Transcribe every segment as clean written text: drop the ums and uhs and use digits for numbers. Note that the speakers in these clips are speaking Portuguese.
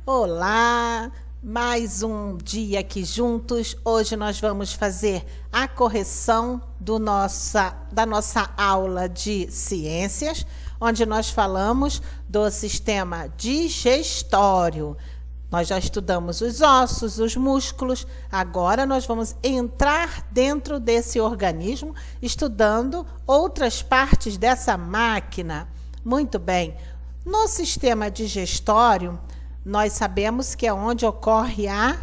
Olá, mais um dia aqui juntos. Hoje nós vamos fazer a correção da nossa aula de ciências, onde nós falamos do sistema digestório. Nós já estudamos os ossos, os músculos, agora nós vamos entrar dentro desse organismo, estudando outras partes dessa máquina. Muito bem, no sistema digestório, nós sabemos que é onde ocorre a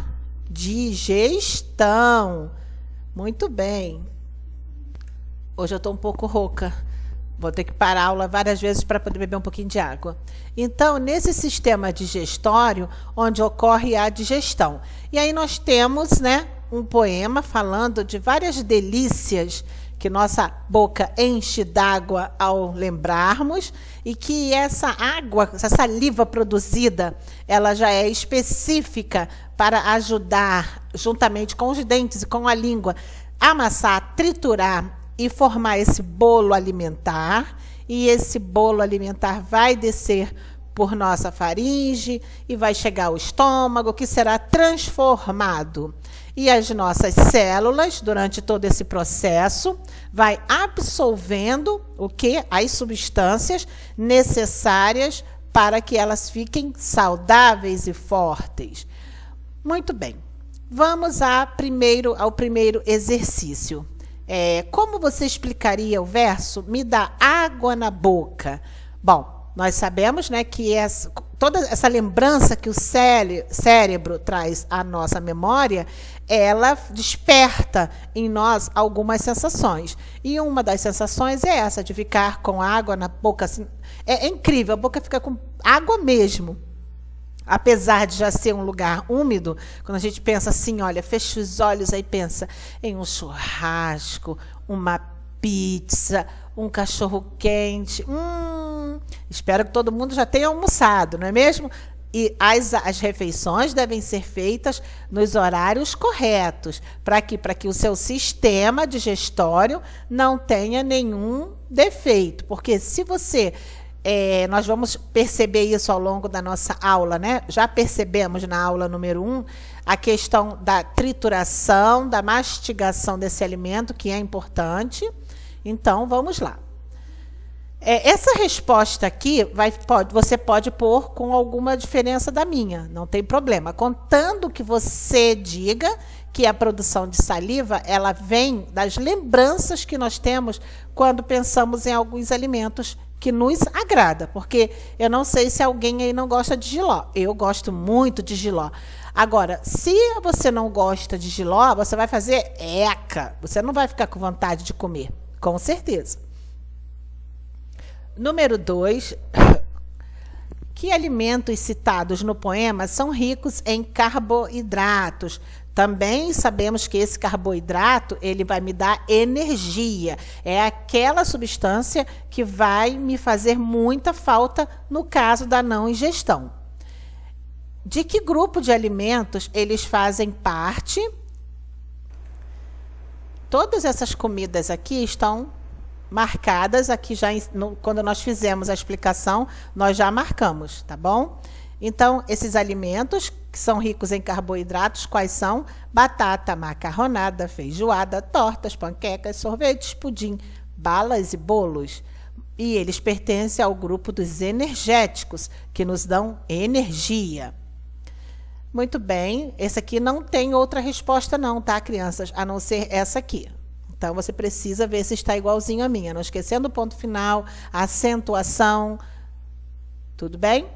digestão. Muito bem. Hoje eu estou um pouco rouca. Vou ter que parar a aula várias vezes para poder beber um pouquinho de água. Então, nesse sistema digestório, onde ocorre a digestão. E aí nós temos, um poema falando de várias delícias que nossa boca enche d'água ao lembrarmos, e que essa água, essa saliva produzida, ela já é específica para ajudar, juntamente com os dentes e com a língua, a amassar, triturar e formar esse bolo alimentar. E esse bolo alimentar vai descer por nossa faringe e vai chegar ao estômago, que será transformado. E as nossas células, durante todo esse processo, vai absorvendo o quê? As substâncias necessárias para que elas fiquem saudáveis e fortes. Muito bem. Vamos ao primeiro exercício. Como você explicaria o verso? Me dá água na boca. Bom, nós sabemos, que toda essa lembrança que o cérebro traz à nossa memória, ela desperta em nós algumas sensações. E uma das sensações é essa, de ficar com água na boca. Assim, é incrível, a boca fica com água mesmo. Apesar de já ser um lugar úmido, quando a gente pensa assim, olha, fecha os olhos, aí pensa em um churrasco, uma pizza, um cachorro quente. Espero que todo mundo já tenha almoçado, não é mesmo? E as refeições devem ser feitas nos horários corretos, para que o seu sistema digestório não tenha nenhum defeito. Porque se você... nós vamos perceber isso ao longo da nossa aula, Já percebemos na aula número 1 a questão da trituração, da mastigação desse alimento, que é importante. Então, vamos lá. Essa resposta aqui você pode pôr com alguma diferença da minha, não tem problema. Contanto que você diga que a produção de saliva, ela vem das lembranças que nós temos quando pensamos em alguns alimentos que nos agrada, porque eu não sei se alguém aí não gosta de jiló. Eu gosto muito de jiló. Agora, se você não gosta de jiló, você vai fazer eca. Você não vai ficar com vontade de comer, com certeza. Número 2. Que alimentos citados no poema são ricos em carboidratos? Também sabemos que esse carboidrato, ele vai me dar energia. É aquela substância que vai me fazer muita falta no caso da não ingestão. De que grupo de alimentos eles fazem parte? Todas essas comidas aqui estão marcadas. Aqui já quando nós fizemos a explicação, nós já marcamos, tá bom? Então, esses alimentos que são ricos em carboidratos, quais são? Batata, macarronada, feijoada, tortas, panquecas, sorvetes, pudim, balas e bolos. E eles pertencem ao grupo dos energéticos, que nos dão energia. Muito bem, esse aqui não tem outra resposta não, tá, crianças? A não ser essa aqui. Então, você precisa ver se está igualzinho a minha, não esquecendo o ponto final, a acentuação. Tudo bem?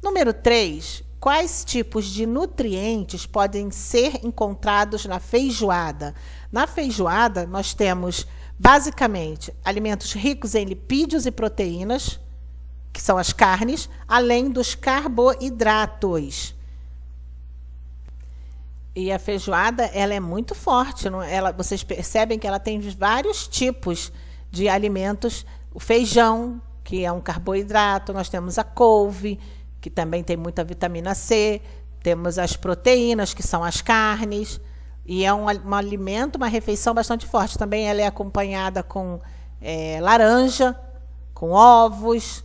Número 3. Quais tipos de nutrientes podem ser encontrados na feijoada? Na feijoada, nós temos, basicamente, alimentos ricos em lipídios e proteínas, que são as carnes, além dos carboidratos. E a feijoada, ela é muito forte. Vocês percebem que ela tem vários tipos de alimentos. O feijão, que é um carboidrato, nós temos a couve, que também tem muita vitamina C, temos as proteínas, que são as carnes, e é um alimento, uma refeição bastante forte. Também ela é acompanhada com laranja, com ovos,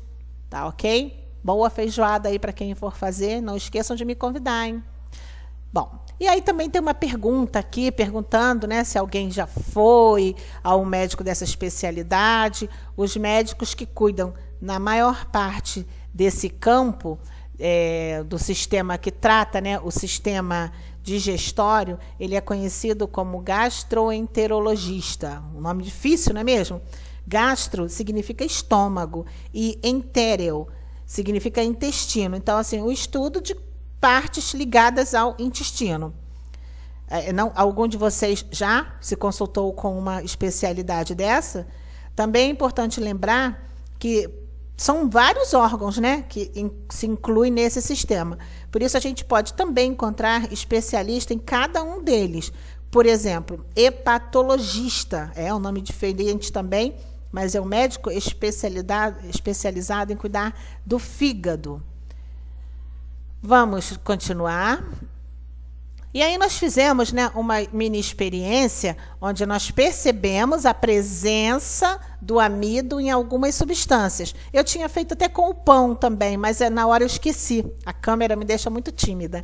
tá ok? Boa feijoada aí para quem for fazer. Não esqueçam de me convidar, hein? Bom, e aí também tem uma pergunta aqui, perguntando, né, se alguém já foi ao médico dessa especialidade. Os médicos que cuidam, na maior parte desse campo, do sistema que trata, né, o sistema digestório, ele é conhecido como gastroenterologista. Um nome difícil, não é mesmo? Gastro significa estômago e entéreo significa intestino. Então, assim, o estudo de partes ligadas ao intestino. Algum de vocês já se consultou com uma especialidade dessa? Também é importante lembrar que são vários órgãos, né, que se incluem nesse sistema. Por isso, a gente pode também encontrar especialista em cada um deles. Por exemplo, hepatologista, é um nome diferente também, mas é um médico especializado em cuidar do fígado. Vamos continuar. E aí nós fizemos, né, uma mini experiência onde nós percebemos a presença do amido em algumas substâncias. Eu tinha feito até com o pão também, mas na hora eu esqueci. A câmera me deixa muito tímida.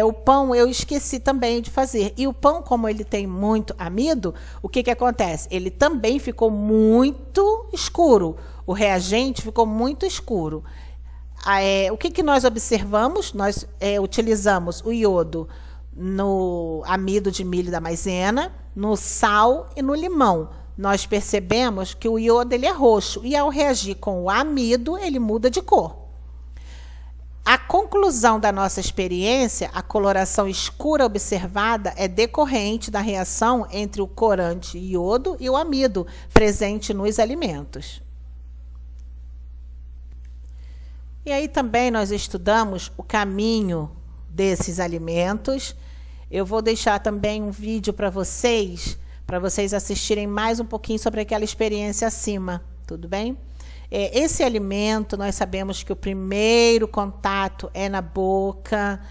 O pão eu esqueci também de fazer. E o pão, como ele tem muito amido, o que acontece? Ele também ficou muito escuro. O reagente ficou muito escuro. O que nós observamos? Nós utilizamos o iodo no amido de milho da maisena, no sal e no limão. Nós percebemos que o iodo ele é roxo e, ao reagir com o amido, ele muda de cor. A conclusão da nossa experiência, a coloração escura observada é decorrente da reação entre o corante iodo e o amido presente nos alimentos. E aí também nós estudamos o caminho desses alimentos. Eu vou deixar também um vídeo para vocês assistirem mais um pouquinho sobre aquela experiência acima, tudo bem? Esse alimento, nós sabemos que o primeiro contato é na boca,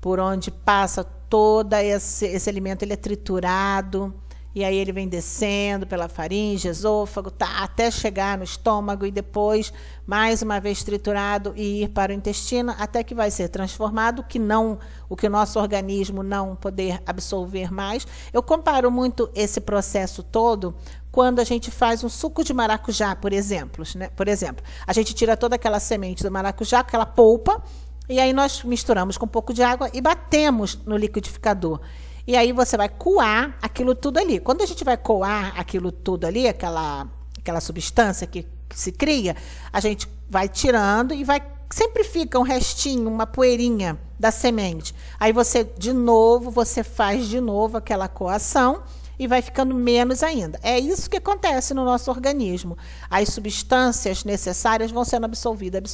por onde passa todo esse alimento, ele é triturado, e aí ele vem descendo pela faringe, esôfago, até chegar no estômago e depois, mais uma vez triturado e ir para o intestino, até que vai ser transformado, o que o nosso organismo não poder absorver mais. Eu comparo muito esse processo todo quando a gente faz um suco de maracujá, por exemplo, né? Por exemplo, a gente tira toda aquela semente do maracujá, aquela polpa, e aí nós misturamos com um pouco de água e batemos no liquidificador. E aí você vai coar aquilo tudo ali. Quando a gente vai coar aquilo tudo ali, aquela substância que se cria, a gente vai tirando e sempre fica um restinho, uma poeirinha da semente. Aí você faz de novo aquela coação e vai ficando menos ainda. É isso que acontece no nosso organismo. As substâncias necessárias vão sendo absorvidas,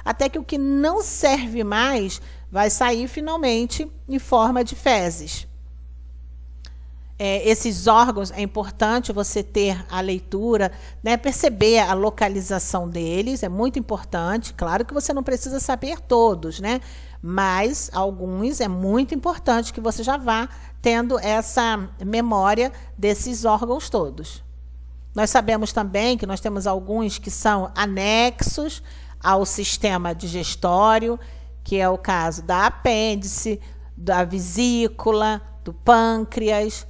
até que o que não serve mais vai sair finalmente em forma de fezes. Esses órgãos, é importante você ter a leitura, né, perceber a localização deles, é muito importante. Claro que você não precisa saber todos, né? Mas alguns é muito importante que você já vá tendo essa memória desses órgãos todos. Nós sabemos também que nós temos alguns que são anexos ao sistema digestório, que é o caso da apêndice, da vesícula, do pâncreas,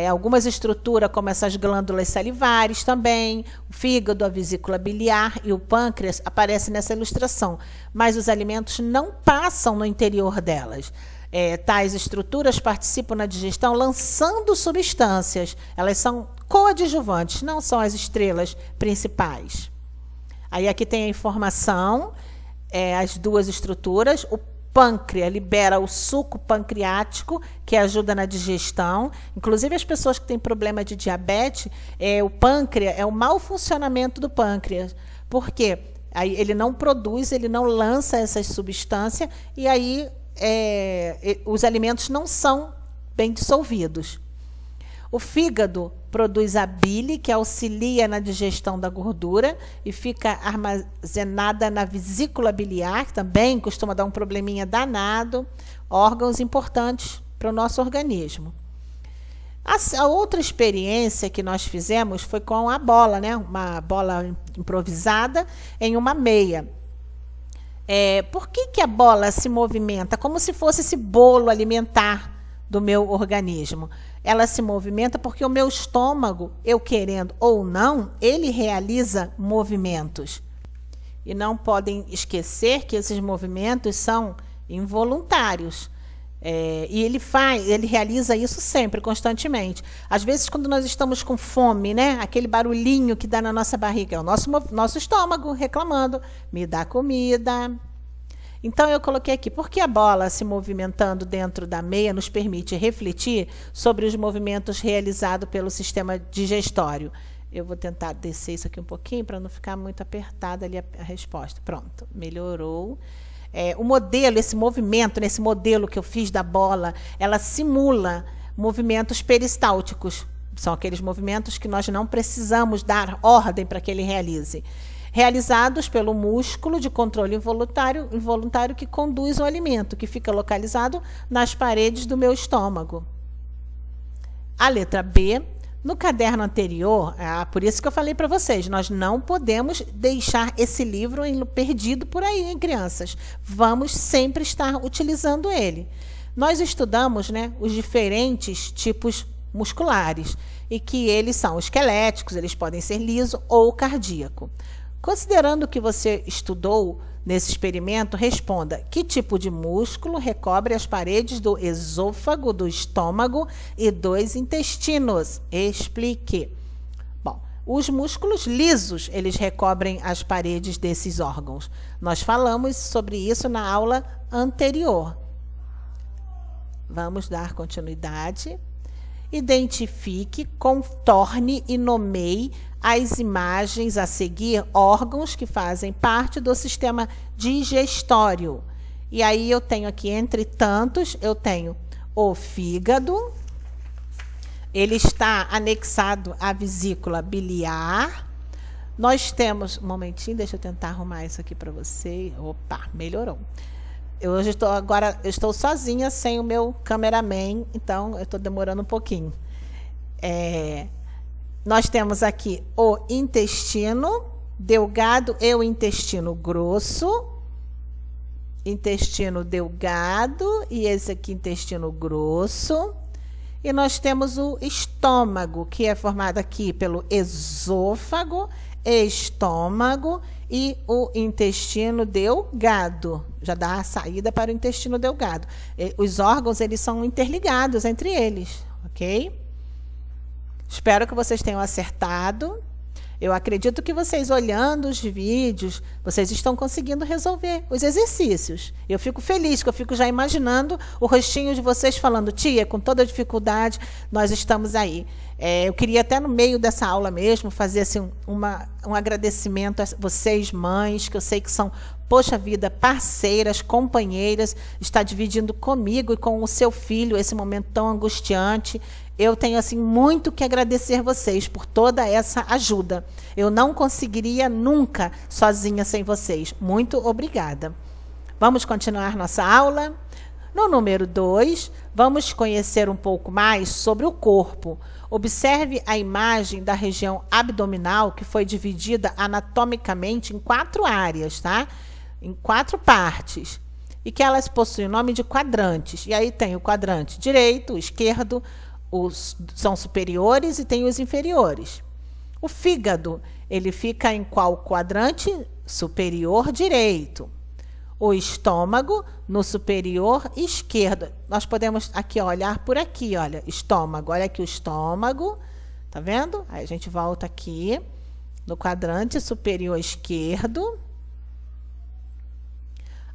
algumas estruturas como essas glândulas salivares também, o fígado, a vesícula biliar e o pâncreas aparecem nessa ilustração, mas os alimentos não passam no interior delas. Tais estruturas participam na digestão lançando substâncias, elas são coadjuvantes, não são as estrelas principais. Aí aqui tem a informação, as duas estruturas. O pâncreas libera o suco pancreático, que ajuda na digestão. Inclusive, as pessoas que têm problema de diabetes, o pâncreas é o mau funcionamento do pâncreas. Por quê? Aí ele não produz, ele não lança essas substâncias, e aí os alimentos não são bem dissolvidos. O fígado produz a bile, que auxilia na digestão da gordura e fica armazenada na vesícula biliar, que também costuma dar um probleminha danado, órgãos importantes para o nosso organismo. A outra experiência que nós fizemos foi com a bola, né? Uma bola improvisada em uma meia. Por que a bola se movimenta? Como se fosse esse bolo alimentar do meu organismo. Ela se movimenta porque o meu estômago, eu querendo ou não, ele realiza movimentos. E não podem esquecer que esses movimentos são involuntários. E ele realiza isso sempre, constantemente. Às vezes, quando nós estamos com fome, né? Aquele barulhinho que dá na nossa barriga, é o nosso estômago reclamando, me dá comida. Então, eu coloquei aqui, porque a bola se movimentando dentro da meia nos permite refletir sobre os movimentos realizados pelo sistema digestório. Eu vou tentar descer isso aqui um pouquinho para não ficar muito apertada ali a resposta. Pronto, melhorou. O modelo, esse movimento, nesse modelo que eu fiz da bola, ela simula movimentos peristálticos. São aqueles movimentos que nós não precisamos dar ordem para que ele realize. Realizados pelo músculo de controle involuntário que conduz o alimento, que fica localizado nas paredes do meu estômago. A letra B, no caderno anterior, por isso que eu falei para vocês, nós não podemos deixar esse livro perdido por aí, hein, crianças? Vamos sempre estar utilizando ele. Nós estudamos, né, os diferentes tipos musculares, e que eles são esqueléticos, eles podem ser liso ou cardíaco. Considerando o que você estudou nesse experimento, responda: que tipo de músculo recobre as paredes do esôfago, do estômago e dos intestinos? Explique. Bom, os músculos lisos, eles recobrem as paredes desses órgãos. Nós falamos sobre isso na aula anterior. Vamos dar continuidade. Identifique, contorne e nomeie as imagens a seguir, órgãos que fazem parte do sistema digestório. E aí eu tenho aqui, entre tantos, eu tenho o fígado, ele está anexado à vesícula biliar. Nós temos, um momentinho, deixa eu tentar arrumar isso aqui para você. Opa, melhorou. Eu estou sozinha, sem o meu cameraman, então eu estou demorando um pouquinho. Nós temos aqui o intestino delgado e o intestino grosso. Intestino delgado e esse aqui intestino grosso. E nós temos o estômago, que é formado aqui pelo esôfago, estômago e o intestino delgado. Já dá a saída para o intestino delgado. Os órgãos, eles são interligados entre eles, ok? Espero que vocês tenham acertado. Eu acredito que vocês, olhando os vídeos, vocês estão conseguindo resolver os exercícios. Eu fico feliz, que eu fico já imaginando o rostinho de vocês falando: tia, com toda a dificuldade, nós estamos aí. Eu queria até no meio dessa aula mesmo fazer assim, um agradecimento a vocês, mães, que eu sei que são, poxa vida, parceiras, companheiras, está dividindo comigo e com o seu filho esse momento tão angustiante. Eu tenho assim muito que agradecer vocês por toda essa ajuda. Eu não conseguiria nunca sozinha sem vocês. Muito obrigada. Vamos continuar nossa aula. No número 2, vamos conhecer um pouco mais sobre o corpo. Observe a imagem da região abdominal, que foi dividida anatomicamente em 4 áreas, tá? Em 4 partes. E que elas possuem o nome de quadrantes. E aí tem o quadrante direito, esquerdo, são superiores e tem os inferiores. O fígado, ele fica em qual quadrante? Superior direito. O estômago, no superior esquerdo. Nós podemos aqui olhar por aqui, olha, estômago. Olha aqui o estômago, tá vendo? Aí a gente volta aqui, no quadrante superior esquerdo.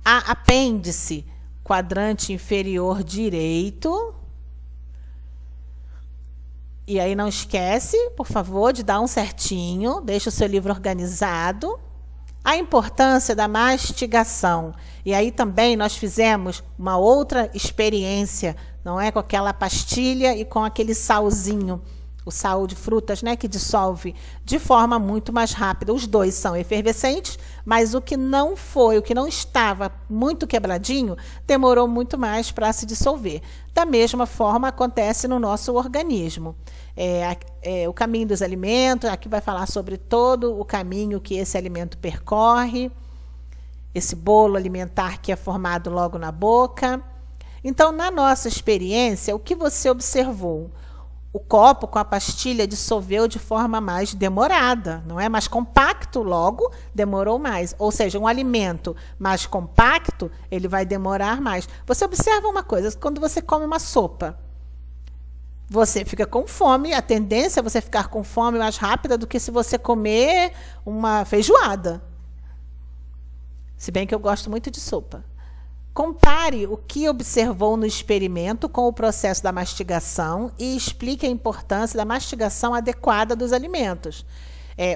A apêndice, quadrante inferior direito. E aí não esquece, por favor, de dar um certinho, deixa o seu livro organizado. A importância da mastigação. E aí também nós fizemos uma outra experiência, não é? Com aquela pastilha e com aquele salzinho. o sal de frutas, né, que dissolve de forma muito mais rápida. Os dois são efervescentes, mas o que não estava muito quebradinho, demorou muito mais para se dissolver. Da mesma forma, acontece no nosso organismo. O caminho dos alimentos, aqui vai falar sobre todo o caminho que esse alimento percorre, esse bolo alimentar que é formado logo na boca. Então, na nossa experiência, o que você observou? O copo com a pastilha dissolveu de forma mais demorada, não é? Mais compacto, logo demorou mais. Ou seja, um alimento mais compacto, ele vai demorar mais. Você observa uma coisa, quando você come uma sopa, você fica com fome, a tendência é você ficar com fome mais rápida do que se você comer uma feijoada. Se bem que eu gosto muito de sopa. Compare o que observou no experimento com o processo da mastigação e explique a importância da mastigação adequada dos alimentos.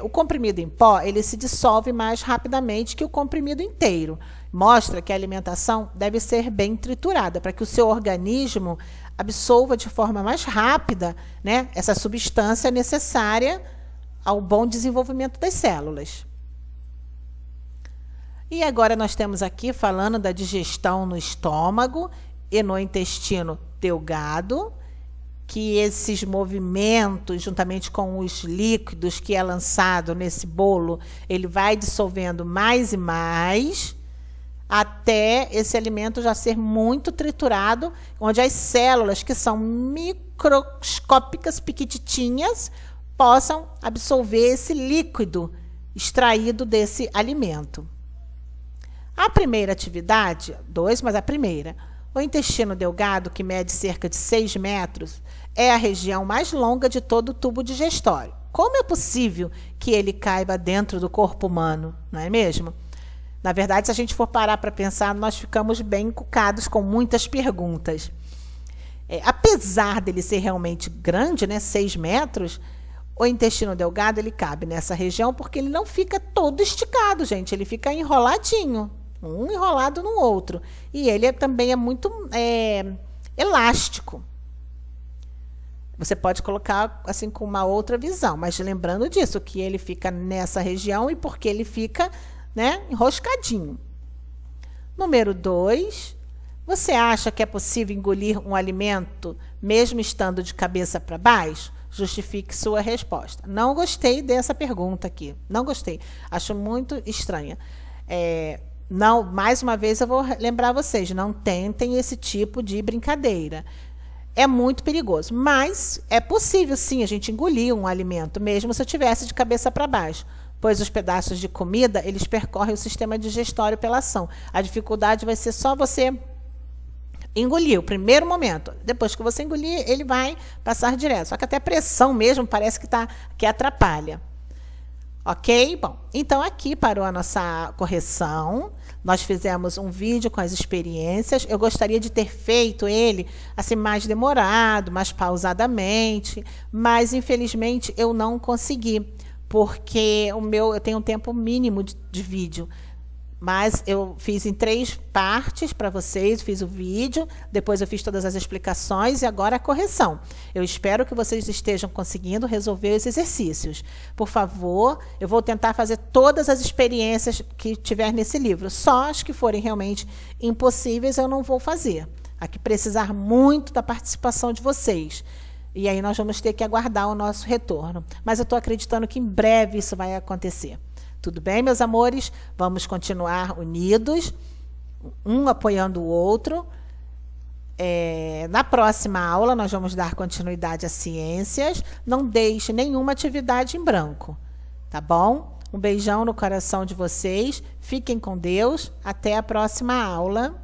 O comprimido em pó, ele se dissolve mais rapidamente que o comprimido inteiro. Mostra que a alimentação deve ser bem triturada para que o seu organismo absorva de forma mais rápida, né, essa substância necessária ao bom desenvolvimento das células. E agora nós temos aqui falando da digestão no estômago e no intestino delgado, que esses movimentos, juntamente com os líquidos que é lançado nesse bolo, ele vai dissolvendo mais e mais, até esse alimento já ser muito triturado, onde as células, que são microscópicas, piquititinhas, possam absorver esse líquido extraído desse alimento. A primeira atividade, mas a primeira, o intestino delgado, que mede cerca de 6 metros, é a região mais longa de todo o tubo digestório. Como é possível que ele caiba dentro do corpo humano, não é mesmo? Na verdade, se a gente for parar para pensar, nós ficamos bem encucados com muitas perguntas. Apesar dele ser realmente grande, né, 6 metros, o intestino delgado ele cabe nessa região porque ele não fica todo esticado, gente. Ele fica enroladinho, um enrolado no outro. E ele também é muito elástico. Você pode colocar assim com uma outra visão, mas lembrando disso, que ele fica nessa região e porque ele fica, né, enroscadinho. Número 2, você acha que é possível engolir um alimento mesmo estando de cabeça para baixo? Justifique sua resposta. Não gostei dessa pergunta aqui. Não gostei. Acho muito estranha. Não, mais uma vez eu vou lembrar vocês, não tentem esse tipo de brincadeira. É muito perigoso, mas é possível sim a gente engolir um alimento, mesmo se eu tivesse de cabeça para baixo, pois os pedaços de comida, eles percorrem o sistema digestório pela ação. A dificuldade vai ser só você engolir, o primeiro momento. Depois que você engolir, ele vai passar direto. Só que até pressão mesmo parece que atrapalha. Ok? Bom, então aqui parou a nossa correção. Nós fizemos um vídeo com as experiências. Eu gostaria de ter feito ele assim mais demorado, mais pausadamente, mas infelizmente eu não consegui, porque eu tenho um tempo mínimo de vídeo. Mas eu fiz em 3 partes para vocês, fiz o vídeo, depois eu fiz todas as explicações e agora a correção. Eu espero que vocês estejam conseguindo resolver os exercícios. Por favor, eu vou tentar fazer todas as experiências que tiver nesse livro. Só as que forem realmente impossíveis eu não vou fazer. Aqui precisar muito da participação de vocês. E aí nós vamos ter que aguardar o nosso retorno. Mas eu estou acreditando que em breve isso vai acontecer. Tudo bem, meus amores? Vamos continuar unidos, um apoiando o outro. Na próxima aula, nós vamos dar continuidade às ciências. Não deixe nenhuma atividade em branco, tá bom? Um beijão no coração de vocês. Fiquem com Deus. Até a próxima aula.